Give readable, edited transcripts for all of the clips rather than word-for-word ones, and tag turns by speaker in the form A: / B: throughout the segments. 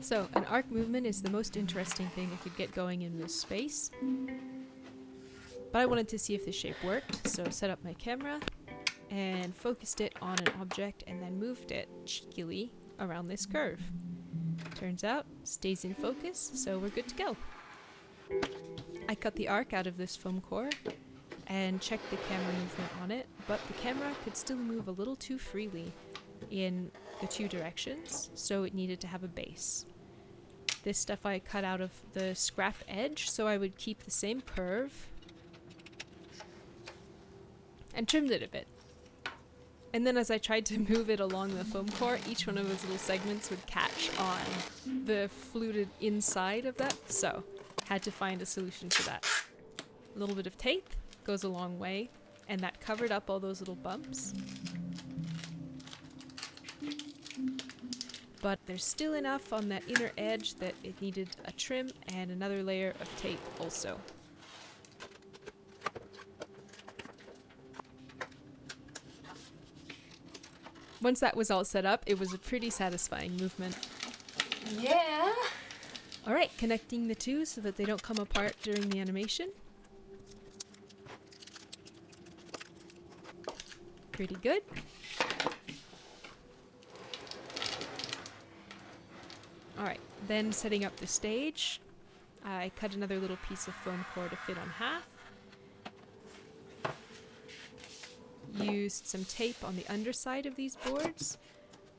A: So, an arc movement is the most interesting thing I could get going in this space. But I wanted to see if the shape worked, so set up my camera and focused it on an object and then moved it cheekily around this curve. Turns out, stays in focus, so we're good to go. I cut the arc out of this foam core and checked the camera movement on it, but the camera could still move a little too freely in the two directions, so it needed to have a base. This stuff I cut out of the scrap edge, so I would keep the same curve and trimmed it a bit. And then as I tried to move it along the foam core, each one of those little segments would catch on the fluted inside of that, so had to find a solution for that. A little bit of tape goes a long way, and that covered up all those little bumps. But there's still enough on that inner edge that it needed a trim and another layer of tape also. Once that was all set up, it was a pretty satisfying movement.
B: Yeah!
A: Alright, connecting the two so that they don't come apart during the animation. Pretty good. Alright, then setting up the stage, I cut another little piece of foam core to fit on half. Used some tape on the underside of these boards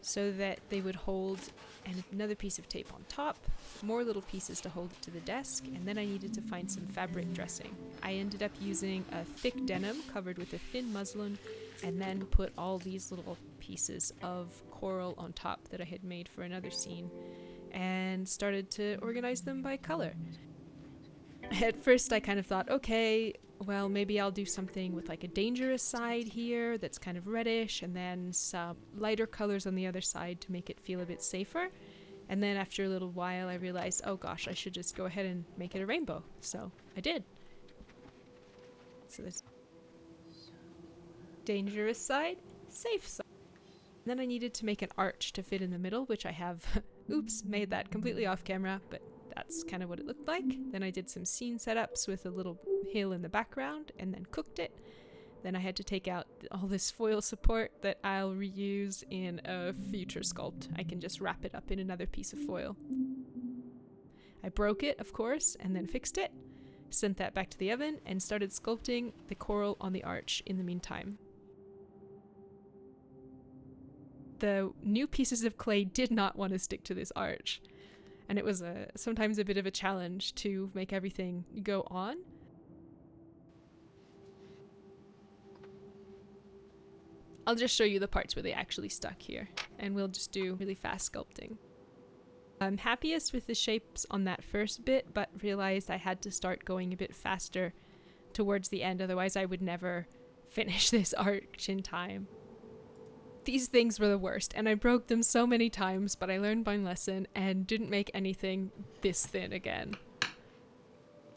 A: so that they would hold, and another piece of tape on top, more little pieces to hold it to the desk, and then I needed to find some fabric dressing. I ended up using a thick denim covered with a thin muslin, and then put all these little pieces of coral on top that I had made for another scene, and started to organize them by color. At first I kind of thought, okay, well, maybe I'll do something with like a dangerous side here that's kind of reddish, and then some lighter colors on the other side to make it feel a bit safer. And then after a little while I realized, oh gosh, I should just go ahead and make it a rainbow. So I did. So there's dangerous side, safe side. And then I needed to make an arch to fit in the middle, which I have, oops, made that completely off camera, but that's kind of what it looked like. Then I did some scene setups with a little hill in the background and then cooked it. Then I had to take out all this foil support that I'll reuse in a future sculpt. I can just wrap it up in another piece of foil. I broke it, of course, and then fixed it, sent that back to the oven, and started sculpting the coral on the arch in the meantime. The new pieces of clay did not want to stick to this arch, and it was sometimes a bit of a challenge to make everything go on. I'll just show you the parts where they actually stuck here, and we'll just do really fast sculpting. I'm happiest with the shapes on that first bit, but realized I had to start going a bit faster towards the end, otherwise I would never finish this arch in time. These things were the worst, and I broke them so many times, but I learned my lesson and didn't make anything this thin again.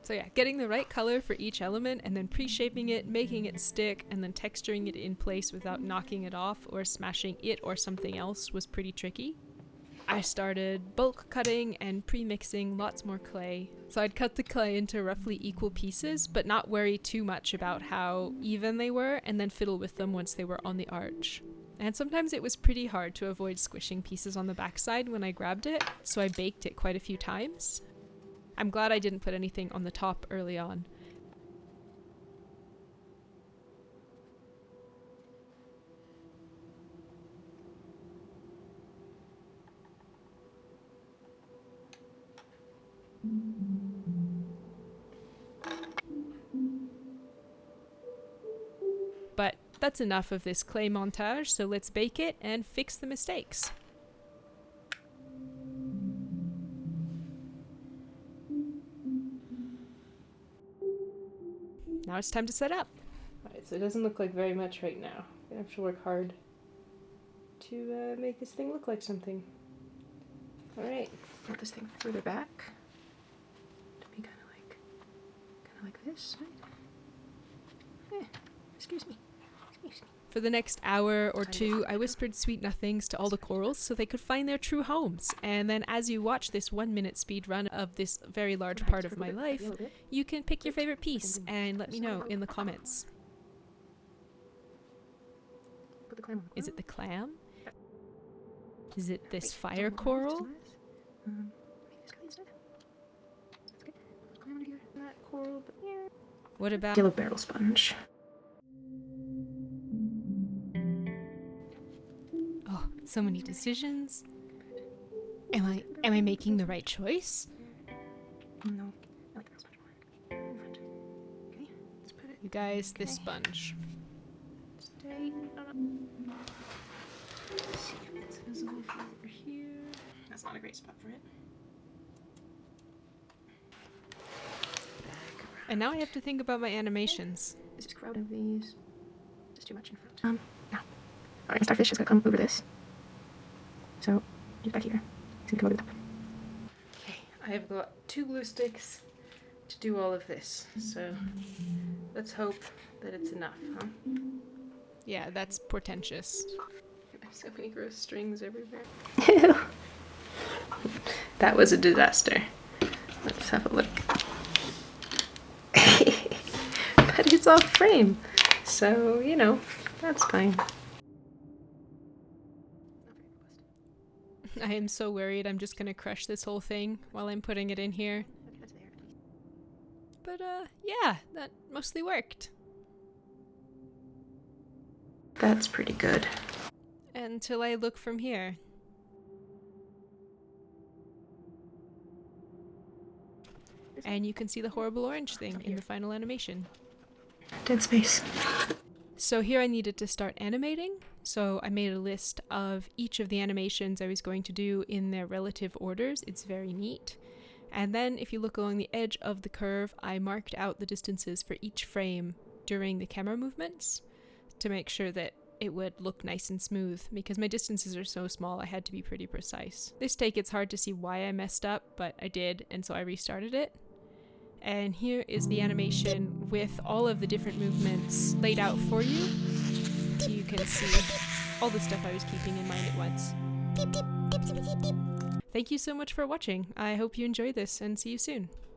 A: So yeah, getting the right color for each element and then pre-shaping it, making it stick, and then texturing it in place without knocking it off or smashing it or something else was pretty tricky. I started bulk cutting and pre-mixing lots more clay. So I'd cut the clay into roughly equal pieces, but not worry too much about how even they were, and then fiddle with them once they were on the arch. And sometimes it was pretty hard to avoid squishing pieces on the backside when I grabbed it, so I baked it quite a few times. I'm glad I didn't put anything on the top early on. But that's enough of this clay montage, so let's bake it and fix the mistakes. Now it's time to set up. Alright, so it doesn't look like very much right now. I have to work hard to make this thing look like something. Alright.
B: Put this thing further back to be kind of like this, right? Excuse me.
A: For the next hour or two, I whispered sweet nothings to all the corals so they could find their true homes. And then as you watch this 1 minute speed run of this very large part of my life, you can pick your favorite piece and let me know in the comments.
B: Put the clam on.
A: Is it the clam? Is it this fire coral?
B: Maybe this guy instead. That's good. Clam under here. That coral, but yeah.
A: What about
B: Yellow barrel sponge.
A: Oh, so many decisions. Am I making the right choice?
B: No, I like the barrel sponge more. In front. Okay, let's put it.
A: You guys, this sponge.
B: Stay. Let's see if it's visible from over here. That's not a great spot for it. Back around.
A: And now I have to think about my animations.
B: This is crowded these. Just too much in front. No. Alright, starfish is gonna come over this. So, he's back here. He's gonna come over the top. Okay, I have got 2 glue sticks to do all of this. So, let's hope that it's enough, huh?
A: Yeah, that's portentous.
B: There's so many gross strings everywhere. That was a disaster. Let's have a look. But it's off frame. So, you know, that's fine.
A: I am so worried I'm just gonna crush this whole thing while I'm putting it in here. But yeah, that mostly worked.
B: That's pretty good.
A: Until I look from here. And you can see the horrible orange thing in the final animation.
B: Dead space.
A: So here I needed to start animating, so I made a list of each of the animations I was going to do in their relative orders. It's very neat. And then if you look along the edge of the curve, I marked out the distances for each frame during the camera movements to make sure that it would look nice and smooth. Because my distances are so small, I had to be pretty precise. This take, it's hard to see why I messed up, but I did, and so I restarted it. And here is the animation with all of the different movements laid out for you. So you can see all the stuff I was keeping in mind at once. Thank you so much for watching. I hope you enjoyed this and see you soon.